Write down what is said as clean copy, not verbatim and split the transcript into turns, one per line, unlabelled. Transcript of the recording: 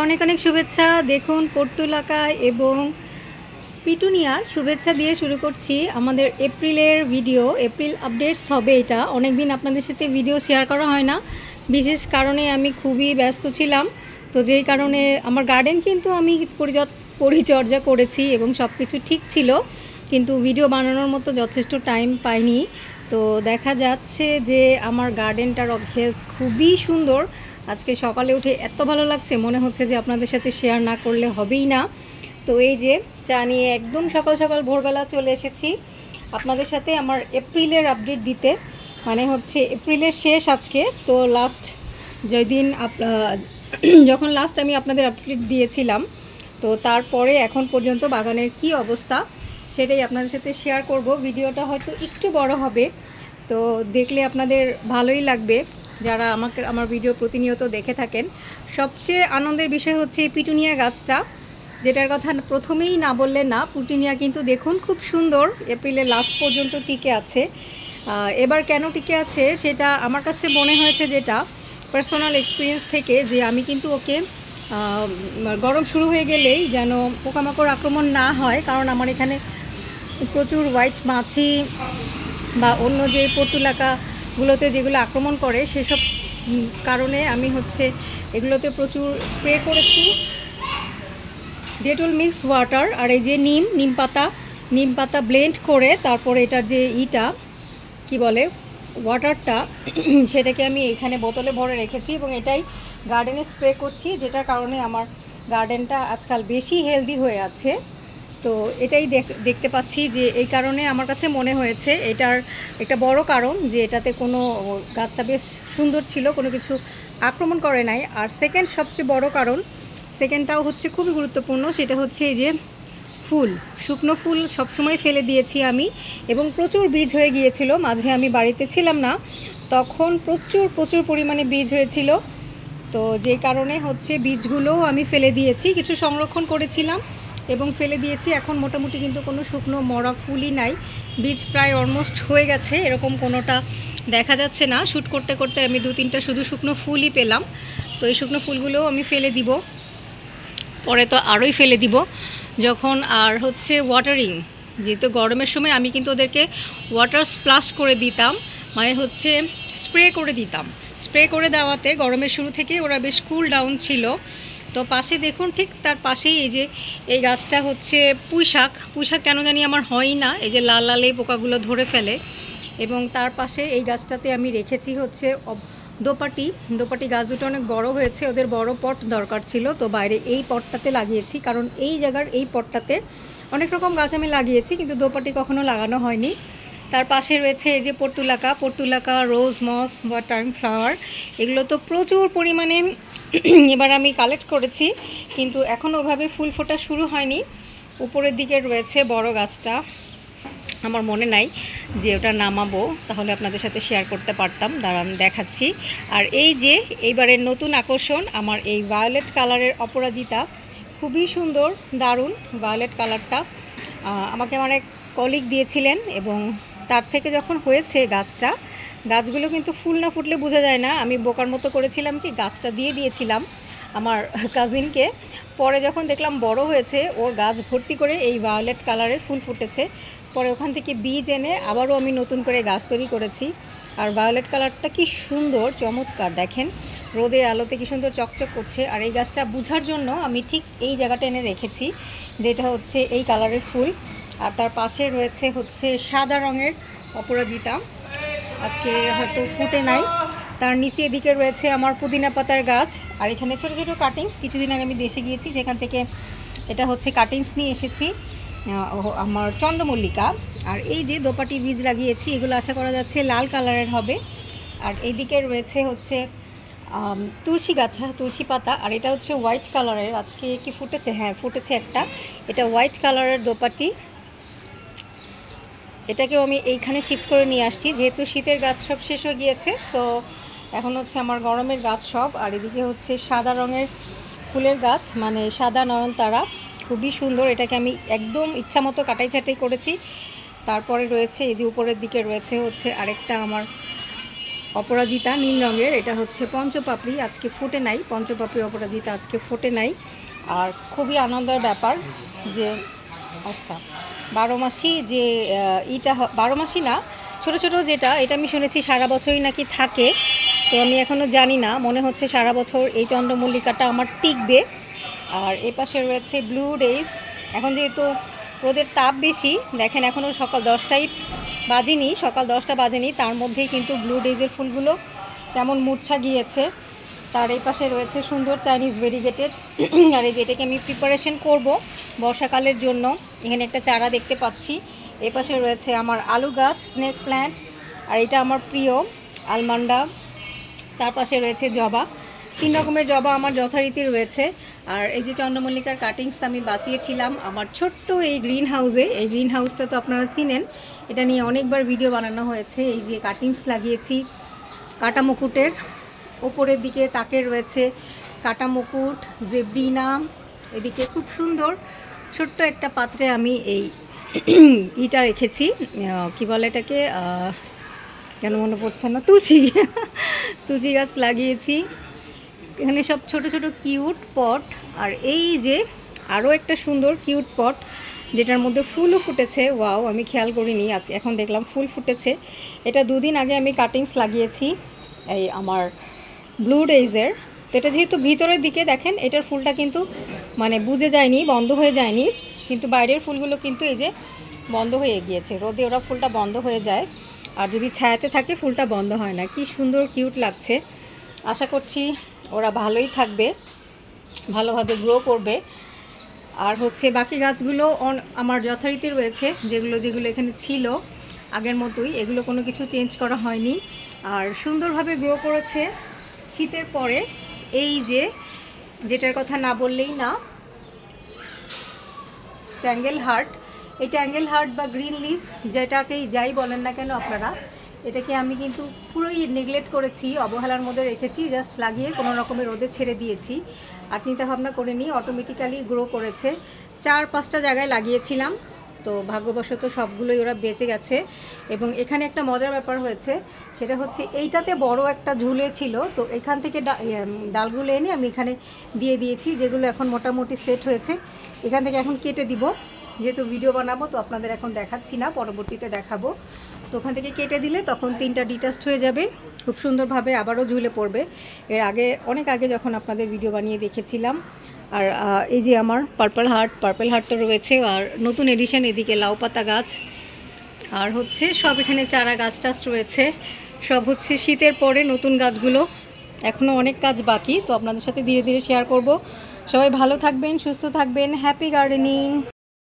অনেক অনেক শুভেচ্ছা। দেখুন পর্তুলাকা এবং পিটুনিয়ার শুভেচ্ছা দিয়ে শুরু করছি আমাদের এপ্রিলের ভিডিও। এপ্রিল আপডেটস হবে এটা। অনেক দিন আপনাদের সাথে ভিডিও শেয়ার করা হয় না, বিশেষ কারণে আমি খুবই ব্যস্ত ছিলাম। তো যেই কারণে আমার গার্ডেন কিন্তু আমি পরিচর্যা করেছি এবং সব কিছু ঠিক ছিল, কিন্তু ভিডিও বানানোর মতো যথেষ্ট টাইম পাইনি। তো দেখা যাচ্ছে যে আমার গার্ডেনটার হেলথ খুবই সুন্দর। আজকে সকালে উঠে এত ভালো লাগছে, মনে হচ্ছে যে আপনাদের সাথে শেয়ার না করলে হবেই না। তো এই যে চা নিয়ে একদম সকাল সকাল ভোরবেলা চলে এসেছি আপনাদের সাথে আমার এপ্রিলের আপডেট দিতে। মানে হচ্ছে এপ্রিলের শেষ আজকে, তো লাস্ট যেদিন যখন লাস্ট আমি আপনাদের আপডেট দিয়েছিলাম, তো তারপরে এখন পর্যন্ত বাগানের কি অবস্থা সেটাই আপনাদের সাথে শেয়ার করব। ভিডিওটা হয়তো একটু বড় হবে, তো দেখলে আপনাদের ভালোই লাগবে যারা আমার ভিডিও প্রতিনিয়ত দেখে থাকেন। সবচেয়ে আনন্দের বিষয় হচ্ছে এই পিটুনিয়া গাছটা, যেটার কথা প্রথমেই না বললে না। পিটুনিয়া কিন্তু দেখুন খুব সুন্দর, এপ্রিলের লাস্ট পর্যন্ত টিকে আছে। এবার কেন টিকে আছে সেটা আমার কাছে মনে হয়েছে, যেটা পার্সোনাল এক্সপিরিয়েন্স থেকে, যে আমি কিন্তু ওকে গরম শুরু হয়ে গেলেই যেন পোকামাকড় আক্রমণ না হয়, কারণ আমার এখানে প্রচুর হোয়াইট মাছি বা অন্য যে পর্তুলাকাগুলোতে যেগুলো আক্রমণ করে সেসব কারণে আমি এগুলোতে প্রচুর স্প্রে করেছি, ডেটল মিক্স ওয়াটার আর এই যে নিম পাতা ব্লেন্ড করে তারপরে এটার যে কি বলে ওয়াটারটা সেটাকে আমি এখানে বোতলে ভরে রেখেছি এবং এটাই গার্ডেনে স্প্রে করছি, যেটার কারণে আমার গার্ডেনটা আজকাল বেশি হেলদি হয়ে আছে। তো এটাই দেখতে পাচ্ছি যে এই কারণে আমার কাছে মনে হয়েছে এটার একটা বড় কারণ, যে এটাতে কোনো গাছটা বেশ সুন্দর ছিল, কোনো কিছু আক্রমণ করে নাই। আর সেকেন্ড সবচেয়ে বড় কারণ, সেকেন্ডটাও খুবই গুরুত্বপূর্ণ, সেটা হচ্ছে এই যে শুকনো ফুল সবসময় ফেলে দিয়েছি আমি, এবং প্রচুর বীজ হয়ে গিয়েছিল। মাঝে আমি বাড়িতে ছিলাম না, তখন প্রচুর পরিমাণে বীজ হয়েছিল। তো যে কারণে বীজগুলোও আমি ফেলে দিয়েছি, কিছু সংরক্ষণ করেছিলাম এবং ফেলে দিয়েছি। এখন মোটামুটি কিন্তু কোনো শুকনো মরা ফুলই নাই, বীজ প্রায় অলমোস্ট হয়ে গেছে, এরকম কোনোটা দেখা যাচ্ছে না। শ্যুট করতে করতে আমি 2-3টা শুধু শুকনো ফুলই পেলাম। তো এই শুকনো ফুলগুলোও আমি ফেলে দিব, পরে তো আরোই ফেলে দিব যখন। আর ওয়াটারিং, যেহেতু গরমের সময় আমি কিন্তু ওদেরকে ওয়াটার স্প্লাশ করে দিতাম, মানে স্প্রে করে দিতাম। স্প্রে করে দেওয়াতে গরমের শুরু থেকে ওরা বেশ কুল ডাউন ছিল। তো পাশে দেখুন, ঠিক তার পাশেই এই গাছটা পুঁই শাক কেন জানি আমার হয় না, এই যে লাল লাল এই পোকাগুলো ধরে ফেলে। এবং তার পাশে এই গাছটাতে আমি রেখেছি দোপাটি গাছ দুটো অনেক বড় হয়েছে, ওদের বড় পট দরকার ছিল, তো বাইরে এই পটটাতে লাগিয়েছি, কারণ এই জায়গার এই পটটাতে অনেক রকম গাছ আমি লাগিয়েছি, কিন্তু দোপাটি কখনো লাগানো হয়নি। তার পাশে রয়েছে এই যে পর্তুলাকা, রোজ মস বা টাইম ফ্লাওয়ার, এগুলো তো প্রচুর পরিমাণে এবার আমি কালেক্ট করেছি, কিন্তু এখনও ওভাবে ফুল ফোটা শুরু হয়নি। উপরের দিকে রয়েছে বড় গাছটা, আমার মনে নাই যে ওটা নামাবো, তাহলে আপনাদের সাথে শেয়ার করতে পারতাম, দাঁড়ান দেখাচ্ছি। আর এই যে এইবারের নতুন আকর্ষণ আমার এই ভায়োলেট কালারের অপরাজিতা, খুবই সুন্দর, দারুণ ভায়োলেট কালারটা। আমাকে আমার এক কলিগ দিয়েছিলেন, এবং তার থেকে যখন হয়েছে গাছগুলো কিন্তু ফুল না ফুটলে বোঝা যায় না। আমি বোকার মতো করেছিলাম কি, গাছটা দিয়ে দিয়েছিলাম আমার কাজিনকে। পরে যখন দেখলাম বড় হয়েছে, ওর গাছ ভর্তি করে এই ভায়োলেট কালারের ফুল ফুটেছে। পরে ওখান থেকে বীজ এনে আবারও আমি নতুন করে গাছ তৈরি করেছি। আর ভায়োলেট কালারটা কি সুন্দর, চমৎকার, দেখেন রোদের আলোতে কি সুন্দর চকচক করছে। আর এই গাছটা বোঝার জন্য আমি ঠিক এই জায়গাটা এনে রেখেছি, যেটা এই কালারের ফুল। আর তার পাশে রয়েছে সাদা রঙের অপরাজিতা, আজকে হয়তো ফুটে নাই। তার নিচে এদিকে রয়েছে আমার পুদিনা পাতার গাছ। আর এখানে ছোটো ছোটো কাটিংস, কিছুদিন আগে আমি দেশে গিয়েছি, সেখান থেকে এটা কাটিংস নিয়ে এসেছি, আমার চন্দ্রমল্লিকা। আর এই যে দোপাটি বীজ লাগিয়েছি, এগুলো আশা করা যাচ্ছে লাল কালারের হবে। আর এইদিকে রয়েছে তুলসী পাতা, আর এটা হোয়াইট কালারের। আজকে কি ফুটেছে? হ্যাঁ, ফুটেছে একটা। এটা হোয়াইট কালারের দোপাটি, এটাকেও আমি এইখানে শিফট করে নিয়ে আসছি, যেহেতু শীতের গাছ সব শেষ হয়ে গিয়েছে। তো এখন আমার গরমের গাছ সব। আর এদিকে সাদা রঙের ফুলের গাছ, মানে সাদা নয়নতারা, খুবই সুন্দর। এটাকে আমি একদম ইচ্ছা মতো কাটাই ছাটাই করেছি। তারপরে রয়েছে এই যে উপরের দিকে রয়েছে আরেকটা আমার অপরাজিতা নীল রঙের, এটা হচ্ছে পঞ্চপাপড়ি, আজকে ফোটে নাই। পঞ্চপাপড়ি অপরাজিতা আজকে ফোটে নাই। আর খুবই আনন্দের ব্যাপার যে আচ্ছা 12 মাসি যে ইটা 12 মাসি না, ছোট ছোট যেটা, এটা আমি শুনেছি সারা বছরই নাকি থাকে। তো আমি এখনও জানি না, মনে হচ্ছে সারা বছর এই চন্দ্রমল্লিকাটা আমার টিকবে। আর এ পাশে রয়েছে ব্লু ডেজ। এখন যেহেতু রোদের তাপ বেশি, দেখেন এখনও সকাল 10টাই বাজেনি, সকাল 10টা বাজেনি, তার মধ্যেই কিন্তু ব্লু ডেজের ফুলগুলো কেমন মূর্ছা গিয়েছে। তার এই পাশে রয়েছে সুন্দর চাইনিজ ভেরিগেটেড। আর এই যেটাকে আমি প্রিপারেশন করব বর্ষাকালের জন্য, এখানে একটা চারা দেখতে পাচ্ছি। এ পাশে রয়েছে আমার আলু গাছ, স্নেক প্ল্যান্ট, আর এটা আমার প্রিয় আলমান্ডা। তার পাশে রয়েছে জবা, 3 রকমের জবা আমার যথারীতি রয়েছে। আর এই যে চন্দ্রমল্লিকার কাটিংস আমি বাঁচিয়েছিলাম আমার ছোট্ট এই গ্রিন হাউসে। এই গ্রিন হাউসটা তো আপনারা চিনেন, এটা নিয়ে অনেকবার ভিডিও বানানো হয়েছে। এই যে কাটিংস লাগিয়েছি কাটা মুকুটের, ওপরের দিকে তাকে রয়েছে কাটা মুকুট, জেব্রিনা। এদিকে খুব সুন্দর ছোট্ট একটা পাত্রে আমি এই ইটা রেখেছি, কি বলে এটাকে, কেন মনে পড়ছে না, তুলসী তুলসী গাছ লাগিয়েছি এখানে, সব ছোট ছোট কিউট পট। আর এই যে আরও একটা সুন্দর কিউট পট যেটার মধ্যে ফুলও ফুটেছে। ওয়াও, আমি খেয়াল করিনি, আজ এখন দেখলাম ফুল ফুটেছে। এটা 2 দিন আগে আমি কাটিংস লাগিয়েছি এই আমার ব্লু ডেইজের। তো এটা যেহেতু ভিতরের দিকে দেখেন, এটার ফুলটা কিন্তু মানে বুঝে যায়নি, বন্ধ হয়ে যায়নি, কিন্তু বাইরের ফুলগুলো কিন্তু এই যে বন্ধ হয়ে গিয়েছে। রোদে ওরা ফুলটা বন্ধ হয়ে যায়, আর যদি ছায়াতে থাকে ফুলটা বন্ধ হয় না। কি সুন্দর কিউট লাগছে। আশা করছি ওরা ভালোই থাকবে, ভালোভাবে গ্রো করবে। আর হচ্ছে বাকি গাছগুলো আমার যথারীতি রয়েছে, যেগুলো যেগুলো এখানে ছিল আগের মতোই, এগুলো কোনো কিছু চেঞ্জ করা হয়নি, আর সুন্দরভাবে গ্রো করেছে। শীতের পরে এই যে যেটার কথা না বললেই না, ট্যাঙ্গেল হার্ট। এই ট্যাঙ্গেল হার্ট বা গ্রিন লিফ, যেটাকেই যাই বলেন না কেন আপনারা, এটাকে আমি কিন্তু পুরোই নেগলেক্ট করেছি, অবহেলার মধ্যে রেখেছি, জাস্ট লাগিয়ে কোনো রকমের রোদে ছেড়ে দিয়েছি। আর চিন্তা ভাবনা করে নিই, অটোমেটিক্যালি গ্রো করেছে। 4-5টা জায়গায় লাগিয়েছিলাম, তো ভাগ্যবশত সবগুলোই ওরা বেঁচে গেছে। এবং এখানে একটা মজার ব্যাপার হয়েছে, সেটা হচ্ছে এইটাতে বড় একটা ঝুলে ছিল, তো এখান থেকে ডালগুলো এনে আমি এখানে দিয়ে দিয়েছি, যেগুলো এখন মোটামুটি সেট হয়েছে। এখান থেকে এখন কেটে দিব, যেহেতু ভিডিও বানাবো তো আপনাদের এখন দেখাচ্ছি না, পরবর্তীতে দেখাবো। তো ওখান থেকে কেটে দিলে তখন 3টা ডিটাচড হয়ে যাবে, খুব সুন্দরভাবে আবারও ঝুলে পড়বে। এর আগে অনেক আগে যখন আপনাদের ভিডিও বানিয়ে দেখেছিলাম। আর এই যে আমার পার্পল হার্টটা রয়েছে, আর নতুন এডিশন এদিকে লাউ পাতা গাছ, আর হচ্ছে সব এখানে চারা গাছ টাছ রয়েছে। সব হচ্ছে শীতের পরে নতুন গাছগুলো, এখনও অনেক কাজ বাকি, তো আপনাদের সাথে ধীরে ধীরে শেয়ার করব। সবাই ভালো থাকবেন, সুস্থ থাকবেন, হ্যাপি গার্ডেনিং।